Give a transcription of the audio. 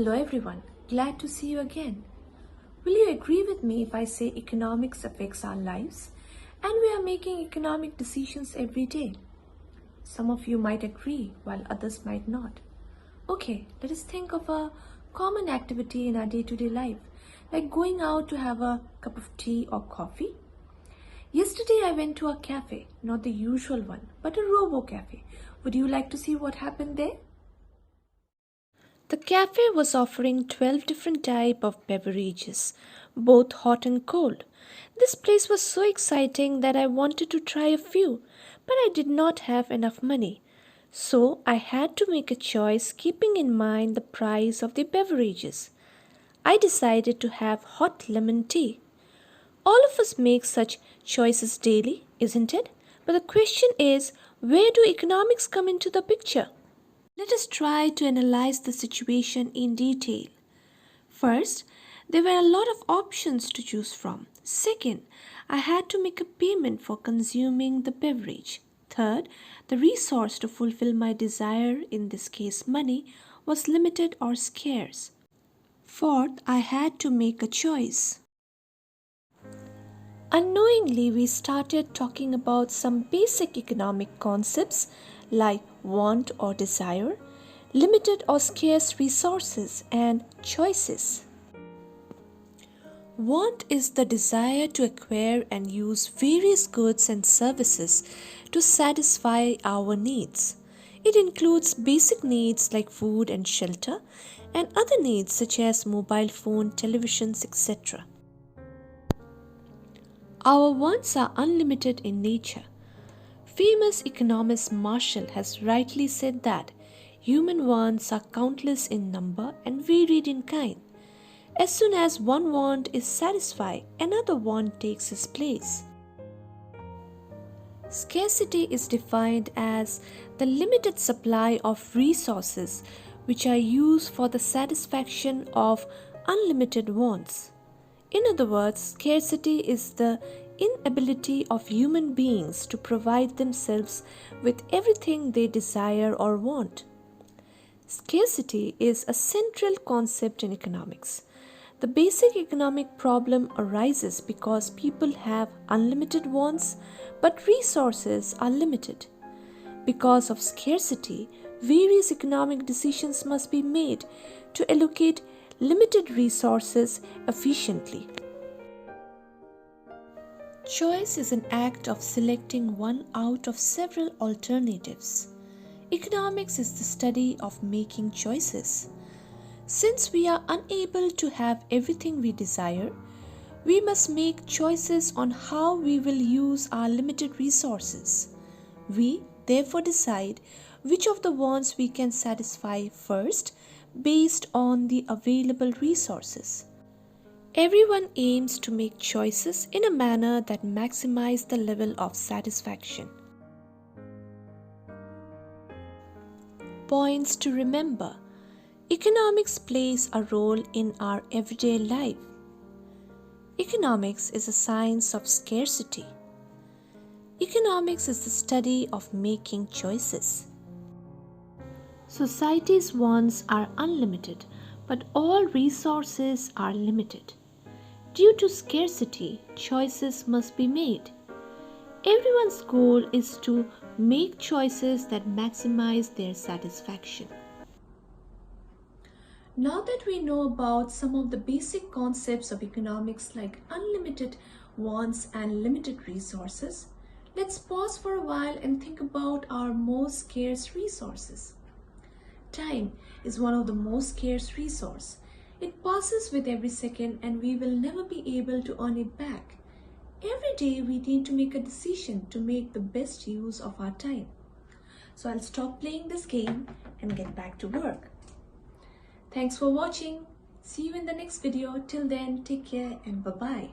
Hello everyone, glad to see you again. Will you agree with me if I say economics affects our lives and we are making economic decisions every day? Some of you might agree while others might not. Okay, let us think of a common activity in our day-to-day life, like going out to have a cup of tea or coffee. Yesterday I went to a cafe, not the usual one, but a robo-cafe. Would you like to see what happened there? The cafe was offering 12 different types of beverages, both hot and cold. This place was so exciting that I wanted to try a few, but I did not have enough money. So I had to make a choice keeping in mind the price of the beverages. I decided to have hot lemon tea. All of us make such choices daily, isn't it? But the question is, where do economics come into the picture? Let us try to analyze the situation in detail. First, there were a lot of options to choose from. Second, I had to make a payment for consuming the beverage. Third, the resource to fulfill my desire, in this case money, was limited or scarce. Fourth, I had to make a choice. Unknowingly, we started talking about some basic economic concepts like want or desire, limited or scarce resources, and choices. Want is the desire to acquire and use various goods and services to satisfy our needs. It includes basic needs like food and shelter, and other needs such as mobile phone, televisions, etc. Our wants are unlimited in nature. Famous economist Marshall has rightly said that human wants are countless in number and varied in kind. As soon as one want is satisfied, another want takes its place. Scarcity is defined as the limited supply of resources which are used for the satisfaction of unlimited wants. In other words, scarcity is the inability of human beings to provide themselves with everything they desire or want. Scarcity is a central concept in economics. The basic economic problem arises because people have unlimited wants, but resources are limited. Because of scarcity, various economic decisions must be made to allocate limited resources efficiently. Choice is an act of selecting one out of several alternatives. Economics is the study of making choices. Since we are unable to have everything we desire, we must make choices on how we will use our limited resources. We therefore decide which of the wants we can satisfy first based on the available resources. Everyone aims to make choices in a manner that maximizes the level of satisfaction. Points to remember. Economics plays a role in our everyday life. Economics is a science of scarcity. Economics is the study of making choices. Society's wants are unlimited, but all resources are limited. Due to scarcity, choices must be made. Everyone's goal is to make choices that maximize their satisfaction. Now that we know about some of the basic concepts of economics like unlimited wants and limited resources, let's pause for a while and think about our most scarce resources. Time is one of the most scarce resources. It passes with every second and we will never be able to earn it back. Every day we need to make a decision to make the best use of our time. So I'll stop playing this game and get back to work. Thanks for watching. See you in the next video. Till then, take care and bye-bye.